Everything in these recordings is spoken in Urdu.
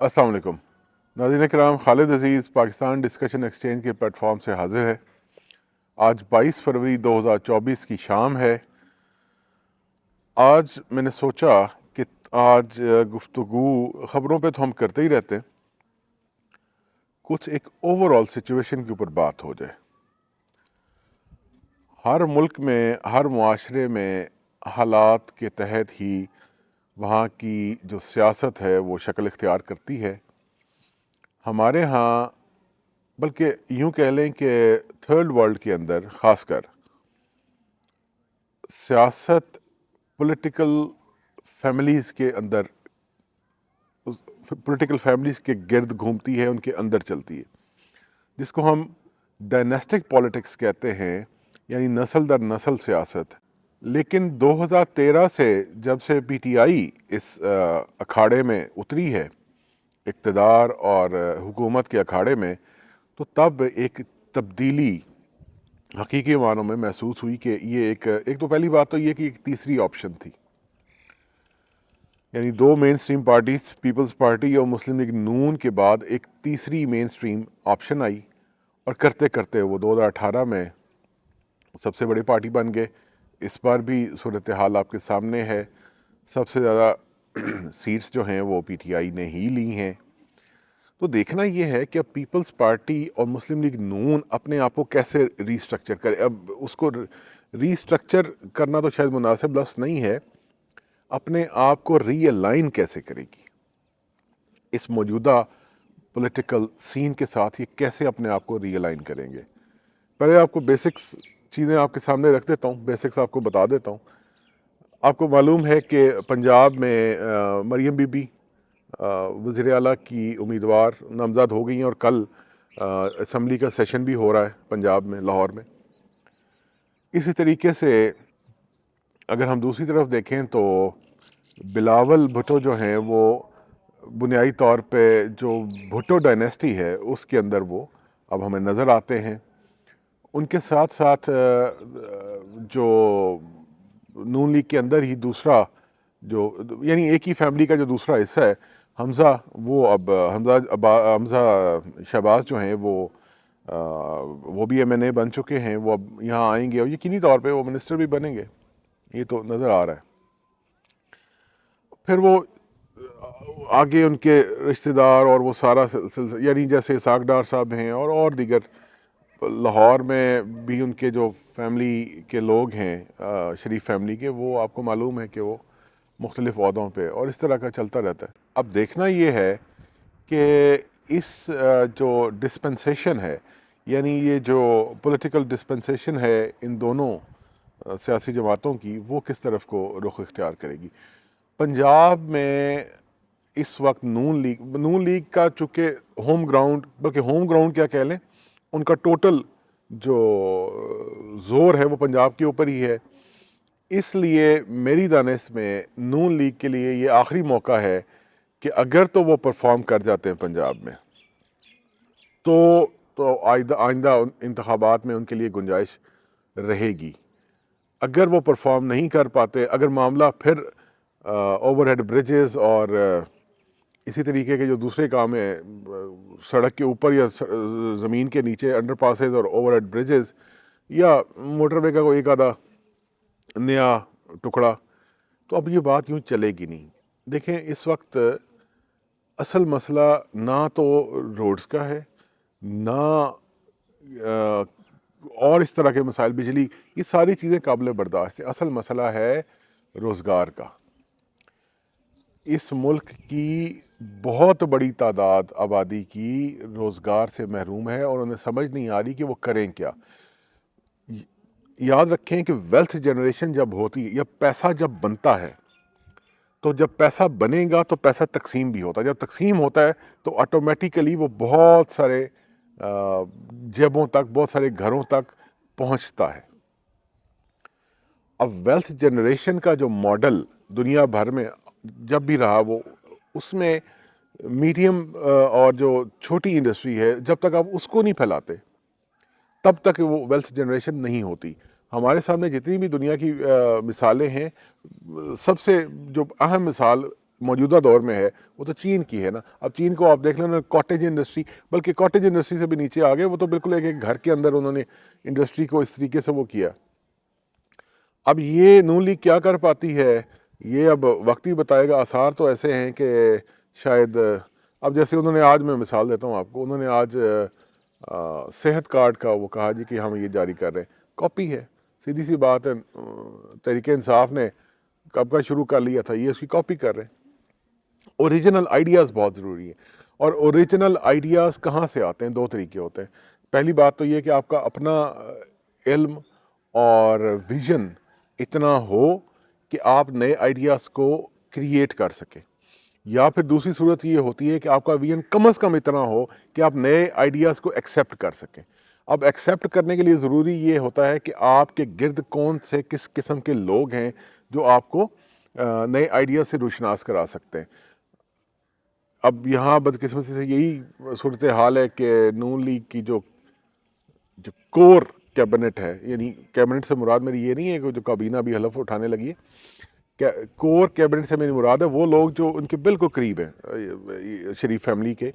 السلام علیکم ناظرین کرام، خالد عزیز پاکستان ڈسکشن ایکسچینج کے پلیٹ فارم سے حاضر ہے۔ آج 22 فروری 2024 کی شام ہے۔ آج میں نے سوچا کہ آج گفتگو خبروں پہ تو ہم کرتے ہی رہتے ہیں، کچھ ایک اوور آل سچویشن کے اوپر بات ہو جائے۔ ہر ملک میں، ہر معاشرے میں حالات کے تحت ہی وہاں کی جو سیاست ہے وہ شکل اختیار کرتی ہے۔ ہمارے ہاں، بلکہ یوں کہہ لیں کہ تھرڈ ورلڈ کے اندر خاص کر سیاست پولیٹیکل فیملیز کے اندر، پولیٹیکل فیملیز کے گرد گھومتی ہے، ان کے اندر چلتی ہے، جس کو ہم ڈائنیسٹک پالیٹکس کہتے ہیں، یعنی نسل در نسل سیاست۔ لیکن 2013 سے جب سے پی ٹی آئی اس اکھاڑے میں اتری ہے، اقتدار اور حکومت کے اکھاڑے میں، تو تب ایک تبدیلی حقیقی معنوں میں محسوس ہوئی کہ یہ ایک تو پہلی بات تو یہ کہ ایک تیسری آپشن تھی، یعنی دو مین سٹریم پارٹیز، پیپلز پارٹی اور مسلم لیگ نون کے بعد ایک تیسری مین سٹریم آپشن آئی، اور کرتے کرتے وہ 2018 میں سب سے بڑی پارٹی بن گئے۔ اس بار بھی صورتحال آپ کے سامنے ہے، سب سے زیادہ سیٹس جو ہیں وہ پی ٹی آئی نے ہی لی ہیں۔ تو دیکھنا یہ ہے کہ اب پیپلز پارٹی اور مسلم لیگ نون اپنے آپ کو کیسے ری اسٹرکچر کرے۔ اب اس کو ری اسٹرکچر کرنا تو شاید مناسب لفظ نہیں ہے، اپنے آپ کو ری الائن کیسے کرے گی اس موجودہ پولیٹیکل سین کے ساتھ، یہ کیسے اپنے آپ کو ری الائن کریں گے۔ پہلے آپ کو بیسکس چیزیں آپ کے سامنے رکھ دیتا ہوں، بیسکس آپ کو بتا دیتا ہوں۔ آپ کو معلوم ہے کہ پنجاب میں مریم بی بی وزیر اعلیٰ کی امیدوار نامزد ہو گئی ہیں، اور کل اسمبلی کا سیشن بھی ہو رہا ہے پنجاب میں، لاہور میں۔ اسی طریقے سے اگر ہم دوسری طرف دیکھیں تو بلاول بھٹو جو ہیں وہ بنیادی طور پہ جو بھٹو ڈائنیسٹی ہے اس کے اندر وہ اب ہمیں نظر آتے ہیں۔ ان کے ساتھ ساتھ جو نون لیگ کے اندر ہی دوسرا جو، یعنی ایک ہی فیملی کا جو دوسرا حصہ ہے، حمزہ، وہ اب حمزہ شہباز جو ہیں وہ بھی ایم این اے بن چکے ہیں، وہ اب یہاں آئیں گے اور یقینی طور پہ وہ منسٹر بھی بنیں گے، یہ تو نظر آ رہا ہے۔ پھر وہ آگے ان کے رشتہ دار اور وہ سارا سلسلہ، یعنی جیسے اسحاق ڈار صاحب ہیں اور دیگر لاہور میں بھی ان کے جو فیملی کے لوگ ہیں، شریف فیملی کے، وہ آپ کو معلوم ہے کہ وہ مختلف عہدوں پہ، اور اس طرح کا چلتا رہتا ہے۔ اب دیکھنا یہ ہے کہ اس جو ڈسپنسیشن ہے، یعنی یہ جو پولیٹیکل ڈسپنسیشن ہے ان دونوں سیاسی جماعتوں کی، وہ کس طرف کو رخ اختیار کرے گی۔ پنجاب میں اس وقت نون لیگ کا چونکہ ہوم گراؤنڈ، بلکہ ہوم گراؤنڈ کیا کہہ لیں، ان کا ٹوٹل جو زور ہے وہ پنجاب کے اوپر ہی ہے۔ اس لیے میری دانش میں نون لیگ کے لیے یہ آخری موقع ہے کہ اگر تو وہ پرفارم کر جاتے ہیں پنجاب میں، تو آئندہ انتخابات میں ان کے لیے گنجائش رہے گی۔ اگر وہ پرفارم نہیں کر پاتے، اگر معاملہ پھر اوور ہیڈ بریجز اور اسی طریقے کے جو دوسرے کام ہیں، سڑک کے اوپر یا زمین کے نیچے انڈر پاسز اور اوور ہیڈ بریجز، یا موٹر وے کا کوئی ایک آدھا نیا ٹکڑا، تو اب یہ بات یوں چلے گی نہیں۔ دیکھیں اس وقت اصل مسئلہ نہ تو روڈز کا ہے، نہ اور اس طرح کے مسائل، بجلی، یہ ساری چیزیں قابل برداشت ہیں۔ اصل مسئلہ ہے روزگار کا۔ اس ملک کی بہت بڑی تعداد آبادی کی روزگار سے محروم ہے، اور انہیں سمجھ نہیں آ رہی کہ وہ کریں کیا۔ یاد رکھیں کہ ویلتھ جنریشن جب ہوتی ہے، یا پیسہ جب بنتا ہے، تو جب پیسہ بنے گا تو پیسہ تقسیم بھی ہوتا ہے۔ جب تقسیم ہوتا ہے تو آٹومیٹیکلی وہ بہت سارے جیبوں تک، بہت سارے گھروں تک پہنچتا ہے۔ اب ویلتھ جنریشن کا جو ماڈل دنیا بھر میں جب بھی رہا، وہ اس میں میڈیم اور جو چھوٹی انڈسٹری ہے، جب تک آپ اس کو نہیں پھیلاتے تب تک وہ ویلتھ جنریشن نہیں ہوتی۔ ہمارے سامنے جتنی بھی دنیا کی مثالیں ہیں، سب سے جو اہم مثال موجودہ دور میں ہے وہ تو چین کی ہے نا. اب چین کو آپ دیکھ لیں, کاٹیج انڈسٹری, بلکہ کاٹیج انڈسٹری سے بھی نیچے آ گئے, وہ تو بالکل ایک گھر کے اندر انہوں نے انڈسٹری کو اس طریقے سے وہ کیا. اب یہ نون لیگ کیا کر پاتی ہے یہ اب وقت ہی بتائے گا. آثار تو ایسے ہیں کہ شاید اب جیسے انہوں نے آج, میں مثال دیتا ہوں آپ کو, انہوں نے آج صحت کارڈ کا وہ کہا جی کہ ہم یہ جاری کر رہے ہیں. کاپی ہے, سیدھی سی بات ہے. تحریک انصاف نے کب کا شروع کر لیا تھا, یہ اس کی کاپی کر رہے ہیں. اوریجنل آئیڈیاز بہت ضروری ہیں, اور اوریجنل آئیڈیاز کہاں سے آتے ہیں؟ دو طریقے ہوتے ہیں. پہلی بات تو یہ کہ آپ کا اپنا علم اور ویژن اتنا ہو کہ آپ نئے آئیڈیاز کو کریٹ کر سکیں, یا پھر دوسری صورت یہ ہوتی ہے کہ آپ کا ویژن کم از کم اتنا ہو کہ آپ نئے آئیڈیاز کو ایکسیپٹ کر سکیں. اب ایکسیپٹ کرنے کے لیے ضروری یہ ہوتا ہے کہ آپ کے گرد کون سے کس قسم کے لوگ ہیں جو آپ کو نئے آئیڈیاز سے روشناس کرا سکتے ہیں. اب یہاں بدقسمتی سے یہی صورتحال ہے کہ نون لیگ کی جو کور کیبنٹ ہے, یعنی کیبنٹ سے مراد میری یہ نہیں ہے کہ جو کابینہ بھی حلف اٹھانے لگی ہے, کور کیبنٹ سے میری مراد ہے وہ لوگ جو ان کے بالکل قریب ہیں شریف فیملی کے.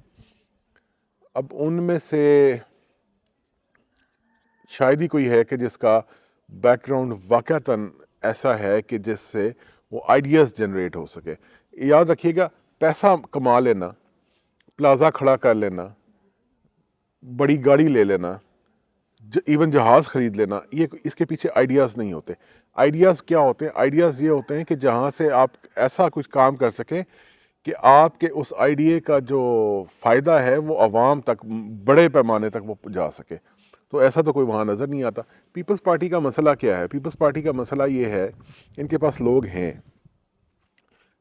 اب ان میں سے شاید ہی کوئی ہے کہ جس کا بیک گراؤنڈ واقعتاً ایسا ہے کہ جس سے وہ آئیڈیاز جنریٹ ہو سکے. یاد رکھیے گا, پیسہ کما لینا, پلازا کھڑا کر لینا, بڑی گاڑی لے لینا, ایون جہاز خرید لینا, یہ اس کے پیچھے آئیڈیاز نہیں ہوتے. آئیڈیاز کیا ہوتے ہیں؟ آئیڈیاز یہ ہوتے ہیں کہ جہاں سے آپ ایسا کچھ کام کر سکیں کہ آپ کے اس آئیڈیا کا جو فائدہ ہے وہ عوام تک, بڑے پیمانے تک وہ جا سکے. تو ایسا تو کوئی وہاں نظر نہیں آتا. پیپلز پارٹی کا مسئلہ کیا ہے؟ پیپلز پارٹی کا مسئلہ یہ ہے ان کے پاس لوگ ہیں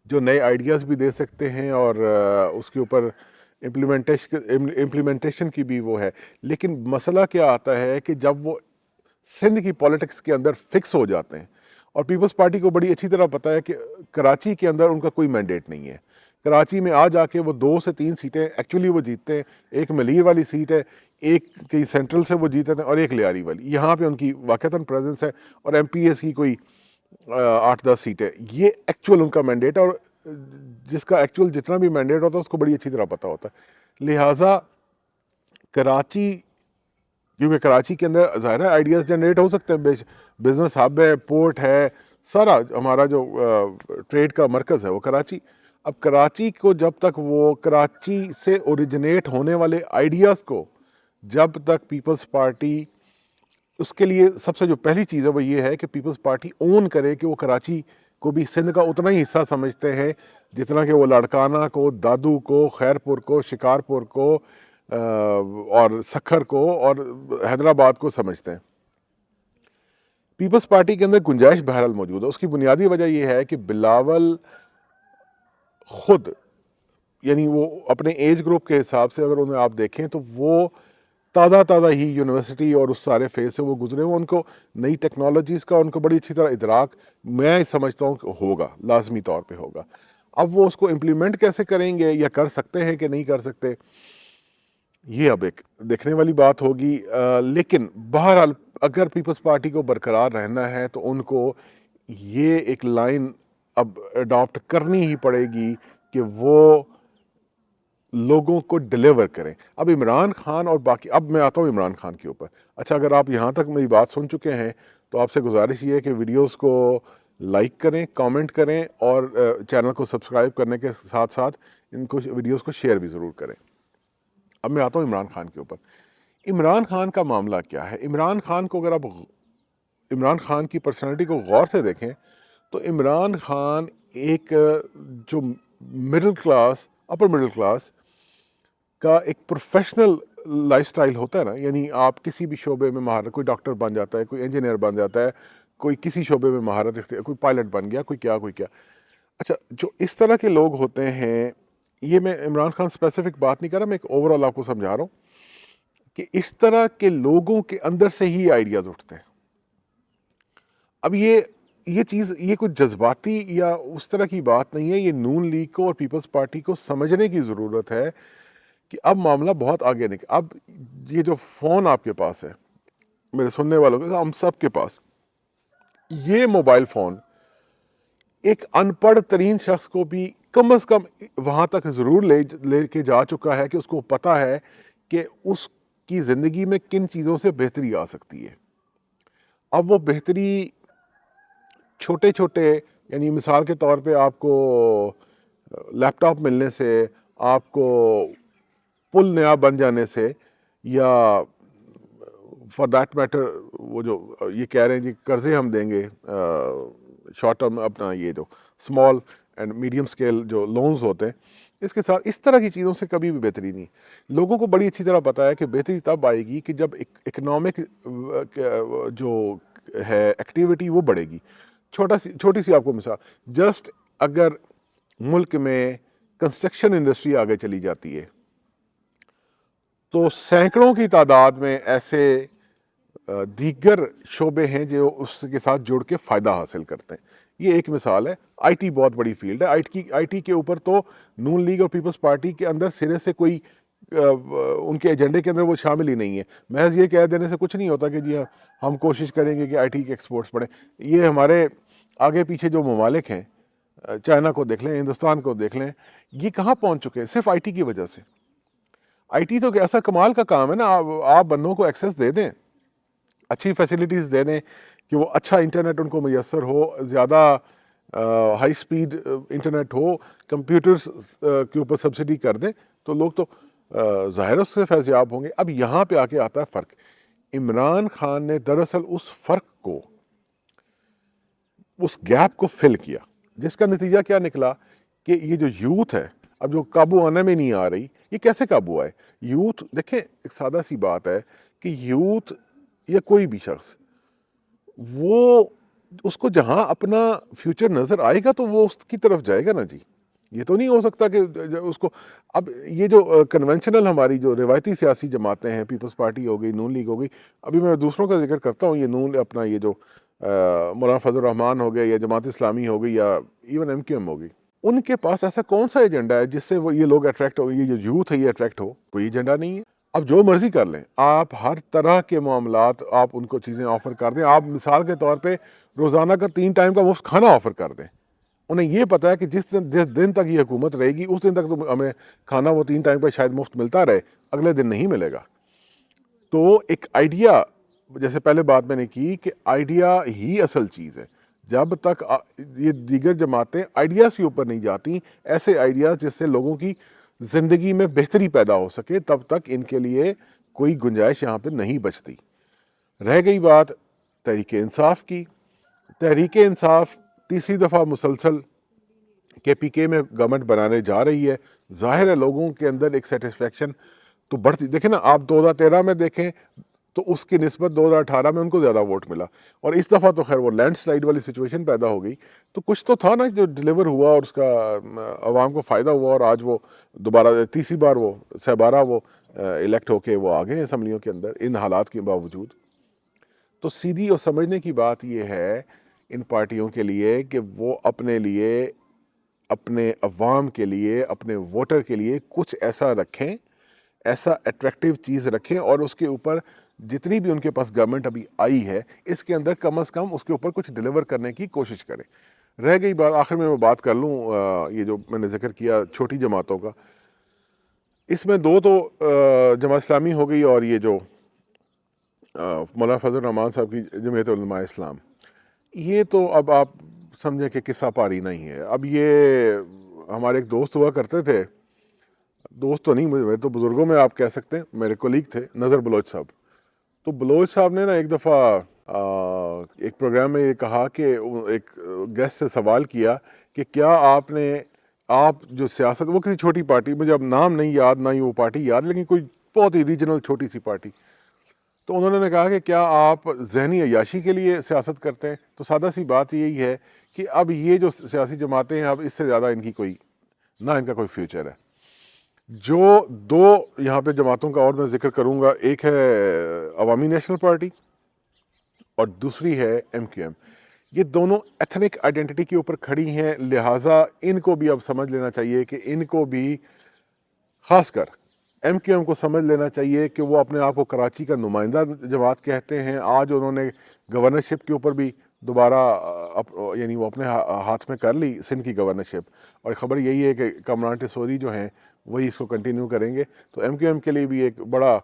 جو نئے آئیڈیاز بھی دے سکتے ہیں اور اس کے اوپر امپلیمنٹیشن کی بھی وہ ہے. لیکن مسئلہ کیا آتا ہے کہ جب وہ سندھ کی پولیٹکس کے اندر فکس ہو جاتے ہیں, اور پیپلز پارٹی کو بڑی اچھی طرح پتہ ہے کہ کراچی کے اندر ان کا کوئی مینڈیٹ نہیں ہے. کراچی میں آ جا کے وہ 2 سے 3 سیٹیں ایکچولی وہ جیتتے ہیں. ایک ملیر والی سیٹ ہے, ایک کئی سینٹرل سے وہ جیتے ہیں, اور ایک لیاری والی. یہاں پہ ان کی واقعتاً پریزنس ہے, اور ایم پی ایس کی کوئی 8-10 سیٹیں. یہ ایکچول ان کا مینڈیٹ ہے, اور جس کا ایکچول جتنا بھی مینڈیٹ ہوتا ہے اس کو بڑی اچھی طرح پتہ ہوتا ہے. لہٰذا کراچی, کیونکہ کراچی کے اندر ظاہر ہے آئیڈیاز جنریٹ ہو سکتے ہیں, بزنس ہب ہے, پورٹ ہے, سارا ہمارا جو ٹریڈ کا مرکز ہے وہ کراچی. اب کراچی کو جب تک وہ کراچی سے اوریجنیٹ ہونے والے آئیڈیاز کو جب تک پیپلز پارٹی, اس کے لیے سب سے جو پہلی چیز ہے وہ یہ ہے کہ پیپلز پارٹی اون کرے کہ وہ کراچی کو بھی سندھ کا اتنا ہی حصہ سمجھتے ہیں جتنا کہ وہ لاڑکانہ کو, دادو کو, خیرپور کو, شکارپور کو اور سکھر کو اور حیدرآباد کو سمجھتے ہیں. پیپلز پارٹی کے اندر گنجائش بہرحال موجود ہے. اس کی بنیادی وجہ یہ ہے کہ بلاول خود, یعنی وہ اپنے ایج گروپ کے حساب سے اگر انہیں آپ دیکھیں تو وہ تازہ ہی یونیورسٹی اور اس سارے فیز سے وہ گزرے ہوئے, ان کو نئی ٹیکنالوجیز کا ان کو بڑی اچھی طرح ادراک میں سمجھتا ہوں کہ ہوگا, لازمی طور پہ ہوگا. اب وہ اس کو امپلیمنٹ کیسے کریں گے یا کر سکتے ہیں کہ نہیں کر سکتے, یہ اب ایک دیکھنے والی بات ہوگی. لیکن بہرحال اگر پیپلز پارٹی کو برقرار رہنا ہے تو ان کو یہ ایک لائن اب اڈاپٹ کرنی ہی پڑے گی کہ وہ لوگوں کو ڈیلیور کریں. اب عمران خان اور باقی, اب میں آتا ہوں عمران خان کے اوپر. اچھا, اگر آپ یہاں تک میری بات سن چکے ہیں تو آپ سے گزارش یہ ہے کہ ویڈیوز کو لائک کریں, کامنٹ کریں, اور چینل کو سبسکرائب کرنے کے ساتھ ساتھ ان کو ویڈیوز کو شیئر بھی ضرور کریں. اب میں آتا ہوں عمران خان کے اوپر. عمران خان کا معاملہ کیا ہے؟ عمران خان کو اگر آپ عمران خان کی پرسنالٹی کو غور سے دیکھیں تو عمران خان ایک جو middle class, upper middle class کا ایک پروفیشنل لائف سٹائل ہوتا ہے نا, یعنی آپ کسی بھی شعبے میں مہارت, کوئی ڈاکٹر بن جاتا ہے, کوئی انجینئر بن جاتا ہے, کوئی کسی شعبے میں مہارت, کوئی پائلٹ بن گیا, کوئی کیا. اچھا, جو اس طرح کے لوگ ہوتے ہیں, یہ میں عمران خان اسپیسیفک بات نہیں کر رہا, میں ایک اوور آل آپ کو سمجھا رہا ہوں کہ اس طرح کے لوگوں کے اندر سے ہی آئیڈیاز اٹھتے ہیں. اب یہ چیز, یہ کچھ جذباتی یا اس طرح کی بات نہیں ہے. یہ نون لیگ کو اور پیپلز پارٹی کو سمجھنے کی ضرورت ہے کہ اب معاملہ بہت آگے نکل. اب یہ جو فون آپ کے پاس ہے, میرے سننے والوں کے, ہم سب کے پاس یہ موبائل فون, ایک ان پڑھ ترین شخص کو بھی کم از کم وہاں تک ضرور لے کے جا چکا ہے کہ اس کو پتہ ہے کہ اس کی زندگی میں کن چیزوں سے بہتری آ سکتی ہے. اب وہ بہتری چھوٹے چھوٹے، یعنی مثال کے طور پہ آپ کو لیپ ٹاپ ملنے سے، آپ کو پل نیا بن جانے سے، یا فار دیٹ میٹر وہ جو یہ کہہ رہے ہیں جی قرضے ہم دیں گے شارٹ ٹرم، اپنا یہ جو اسمال اینڈ میڈیم اسکیل جو لونز ہوتے ہیں، اس کے ساتھ اس طرح کی چیزوں سے کبھی بھی بہتری نہیں. لوگوں کو بڑی اچھی طرح پتہ ہے کہ بہتری تب آئے گی کہ جب اکنامک جو ہے ایکٹیویٹی وہ بڑھے گی. چھوٹی سی آپ کو مثال، جسٹ اگر ملک میں کنسٹرکشن انڈسٹری آگے چلی جاتی ہے تو سینکڑوں کی تعداد میں ایسے دیگر شعبے ہیں جو اس کے ساتھ جڑ کے فائدہ حاصل کرتے ہیں. یہ ایک مثال ہے. آئی ٹی بہت بڑی فیلڈ ہے. آئی ٹی کے اوپر تو نون لیگ اور پیپلز پارٹی کے اندر سرے سے کوئی ان کے ایجنڈے کے اندر وہ شامل ہی نہیں ہے. محض یہ کہہ دینے سے کچھ نہیں ہوتا کہ جی ہم کوشش کریں گے کہ آئی ٹی کے ایکسپورٹس بڑھیں. یہ ہمارے آگے پیچھے جو ممالک ہیں، چائنا کو دیکھ لیں، ہندوستان کو دیکھ لیں، یہ کہاں پہنچ چکے ہیں؟ صرف آئی ٹی کی وجہ سے. آئی ٹی تو ایسا کمال کا کام ہے نا، آپ بندوں کو ایکسیس دے دیں، اچھی فیسلٹیز دے دیں کہ وہ اچھا انٹرنیٹ ان کو میسر ہو، زیادہ ہائی سپیڈ انٹرنیٹ ہو، کمپیوٹرز کے اوپر سبسڈی کر دیں تو لوگ تو ظاہر اس سے فیضیاب ہوں گے. اب یہاں پہ آ کے آتا ہے فرق. عمران خان نے دراصل اس فرق کو، اس گیپ کو فل کیا، جس کا نتیجہ کیا نکلا کہ یہ جو یوتھ ہے اب جو قابو آنے میں نہیں آ رہی، یہ کیسے قابو آئے؟ یوتھ دیکھیں، ایک سادہ سی بات ہے کہ یوتھ یا کوئی بھی شخص، وہ اس کو جہاں اپنا فیوچر نظر آئے گا تو وہ اس کی طرف جائے گا نا جی. یہ تو نہیں ہو سکتا کہ اس کو اب یہ جو کنونشنل ہماری جو روایتی سیاسی جماعتیں ہیں، پیپلز پارٹی ہو گئی، نون لیگ ہو گئی، ابھی میں دوسروں کا ذکر کرتا ہوں، یہ نون اپنا یہ جو مولانا فضل الرحمان ہو گئے، یا جماعت اسلامی ہو گئی، یا ایون ایم کیو ایم ہو گئی، ان کے پاس ایسا کون سا ایجنڈا ہے جس سے وہ یہ لوگ اٹریکٹ ہو، یہ جو یوتھ ہے یہ اٹریکٹ ہو؟ کوئی ایجنڈا نہیں ہے. اب جو مرضی کر لیں آپ، ہر طرح کے معاملات آپ ان کو چیزیں آفر کر دیں. آپ مثال کے طور پہ روزانہ کا 3 ٹائم کا مفت کھانا آفر کر دیں. انہیں یہ پتہ ہے کہ جس دن تک یہ حکومت رہے گی اس دن تک تو ہمیں کھانا وہ 3 ٹائم کا شاید مفت ملتا رہے، اگلے دن نہیں ملے گا. تو ایک آئیڈیا، جیسے پہلے بات میں نے کی کہ آئیڈیا ہی اصل چیز ہے. جب تک یہ دیگر جماعتیں آئیڈیاز کے اوپر نہیں جاتی، ایسے آئیڈیاز جس سے لوگوں کی زندگی میں بہتری پیدا ہو سکے، تب تک ان کے لیے کوئی گنجائش یہاں پہ نہیں بچتی. رہ گئی بات تحریک انصاف کی. تحریک انصاف تیسری دفعہ مسلسل کے پی میں گورنمنٹ بنانے جا رہی ہے. ظاہر ہے لوگوں کے اندر ایک سیٹسفیکشن تو بڑھتی. دیکھیں نا، آپ 2013 میں دیکھیں تو اس کی نسبت 2018 میں ان کو زیادہ ووٹ ملا، اور اس دفعہ تو خیر وہ لینڈ سلائیڈ والی سچویشن پیدا ہو گئی. تو کچھ تو تھا نا جو ڈیلیور ہوا اور اس کا عوام کو فائدہ ہوا، اور آج وہ دوبارہ تیسری بار وہ سہ وہ الیکٹ ہو کے وہ آگے ہیں اسمبلیوں کے اندر ان حالات کے باوجود. تو سیدھی اور سمجھنے کی بات یہ ہے ان پارٹیوں کے لیے کہ وہ اپنے لیے، اپنے عوام کے لیے، اپنے ووٹر کے لیے کچھ ایسا رکھیں، ایسا اٹریکٹیو چیز رکھیں، اور اس کے اوپر جتنی بھی ان کے پاس گورنمنٹ ابھی آئی ہے اس کے اندر کم از کم اس کے اوپر کچھ ڈیلیور کرنے کی کوشش کریں. رہ گئی بات، آخر میں بات کر لوں یہ جو میں نے ذکر کیا چھوٹی جماعتوں کا، اس میں 2 تو جماعت اسلامی ہو گئی، اور یہ جو مولانا فضل الرحمان صاحب کی جمعیت علماء اسلام. یہ تو اب آپ سمجھیں کہ قصہ پاری نہیں ہے. اب یہ ہمارے ایک دوست ہوا کرتے تھے، دوست تو نہیں، میرے تو بزرگوں میں آپ کہہ سکتے ہیں، میرے کولیگ تھے، نظر بلوچ صاحب. تو بلوچ صاحب نے نا ایک دفعہ ایک پروگرام میں یہ کہا کہ ایک گیسٹ سے سوال کیا کہ کیا آپ جو سیاست، وہ کسی چھوٹی پارٹی، مجھے اب نام نہیں یاد، نہ ہی وہ پارٹی یاد، لیکن کوئی بہت ہی ریجنل چھوٹی سی پارٹی. تو انہوں نے کہا کہ کیا آپ ذہنی عیاشی کے لیے سیاست کرتے ہیں؟ تو سادہ سی بات یہی ہے کہ اب یہ جو سیاسی جماعتیں ہیں، اب اس سے زیادہ ان کی کوئی نہ ان کا کوئی فیوچر ہے. جو 2 یہاں پہ جماعتوں کا اور میں ذکر کروں گا، ایک ہے عوامی نیشنل پارٹی اور دوسری ہے ایم کیو ایم. یہ دونوں ایتھنک آئیڈینٹی کے اوپر کھڑی ہیں، لہٰذا ان کو بھی اب سمجھ لینا چاہیے کہ ان کو بھی، خاص کر ایم کیو ایم کو سمجھ لینا چاہیے کہ وہ اپنے آپ کو کراچی کا نمائندہ جماعت کہتے ہیں. آج انہوں نے گورنرشپ کے اوپر بھی دوبارہ یعنی وہ اپنے ہاتھ میں کر لی سندھ کی گورنرشپ، اور خبر یہی ہے کہ کامران ٹیسوری جو ہیں وہی اس کو کنٹینیو کریں گے، تو ایم کیو ایم کے لیے بھی ایک بڑا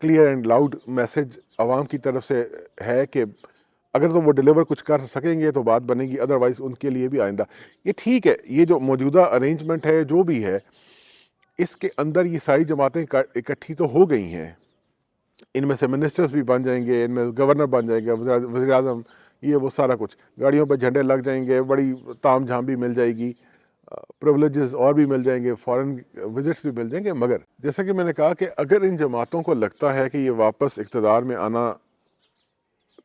کلیئر اینڈ لاؤڈ میسج عوام کی طرف سے ہے کہ اگر تو وہ ڈیلیور کچھ کر سکیں گے تو بات بنے گی، ادروائز ان کے لیے بھی آئندہ یہ ٹھیک ہے، یہ جو موجودہ ارینجمنٹ ہے جو بھی ہے اس کے اندر یہ ساری جماعتیں اکٹھی تو ہو گئی ہیں، ان میں سے منسٹرز بھی بن جائیں گے، ان میں گورنر بن جائیں گے، وزیر اعظم، یہ وہ سارا کچھ، گاڑیوں پہ جھنڈے لگ جائیں گے، بڑی تام جھام بھی مل جائے گی، پریولیجز اور بھی مل جائیں گے، فارن وزٹس بھی مل جائیں گے، مگر جیسا کہ میں نے کہا کہ اگر ان جماعتوں کو لگتا ہے کہ یہ واپس اقتدار میں آنا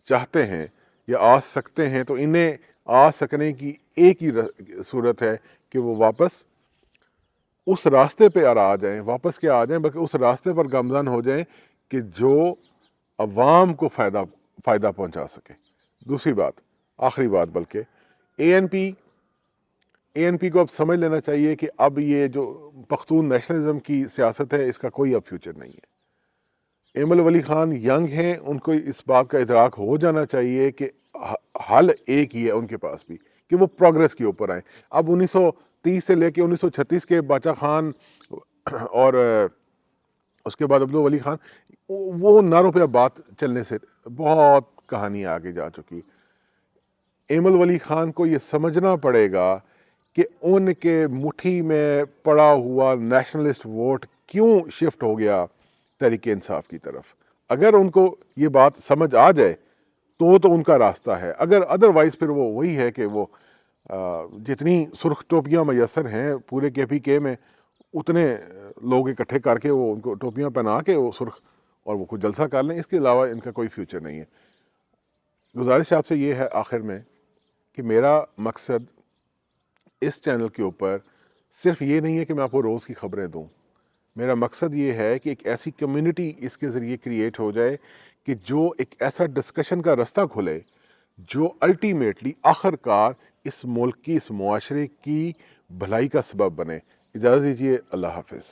چاہتے ہیں یا آ سکتے ہیں، تو انہیں آ سکنے کی ایک ہی صورت ہے کہ وہ واپس اس راستے پہ آ جائیں، واپس کیا آ جائیں بلکہ اس راستے پر گامزن ہو جائیں کہ جو عوام کو فائدہ پہنچا سکے۔ دوسری بات، آخری بات بلکہ، اے این پی کو اب سمجھ لینا چاہیے کہ اب یہ جو پختون نیشنلزم کی سیاست ہے اس کا کوئی اب فیوچر نہیں ہے۔ ایمل ولی خان ینگ ہیں، ان کو اس بات کا ادراک ہو جانا چاہیے کہ حل ایک ہی ہے ان کے پاس بھی، کہ وہ پروگریس کے اوپر آئیں۔ اب 1930 سے لے کے 1936 کے باچا خان اور اس کے بعد عبدالولی خان، وہ نعروں پہ اب بات چلنے سے بہت کہانی آگے جا چکی۔ ایمل ولی خان کو یہ سمجھنا پڑے گا کہ ان کے مٹھی میں پڑا ہوا نیشنلسٹ ووٹ کیوں شفٹ ہو گیا تحریک انصاف کی طرف۔ اگر ان کو یہ بات سمجھ آ جائے تو ان کا راستہ ہے، اگر ادروائز پھر وہ وہی ہے کہ وہ جتنی سرخ ٹوپیاں میسر ہیں پورے کے پی کے میں اتنے لوگ اکٹھے کر کے وہ ان کو ٹوپیاں پہنا کے وہ سرخ اور وہ کچھ جلسہ کر لیں، اس کے علاوہ ان کا کوئی فیوچر نہیں ہے۔ گزارش آپ سے یہ ہے آخر میں کہ میرا مقصد اس چینل کے اوپر صرف یہ نہیں ہے کہ میں آپ کو روز کی خبریں دوں، میرا مقصد یہ ہے کہ ایک ایسی کمیونٹی اس کے ذریعے کریٹ ہو جائے کہ جو ایک ایسا ڈسکشن کا رستہ کھلے جو الٹیمیٹلی آخر کار اس ملک کی، اس معاشرے کی بھلائی کا سبب بنے۔ اجازت دیجیے، اللہ حافظ۔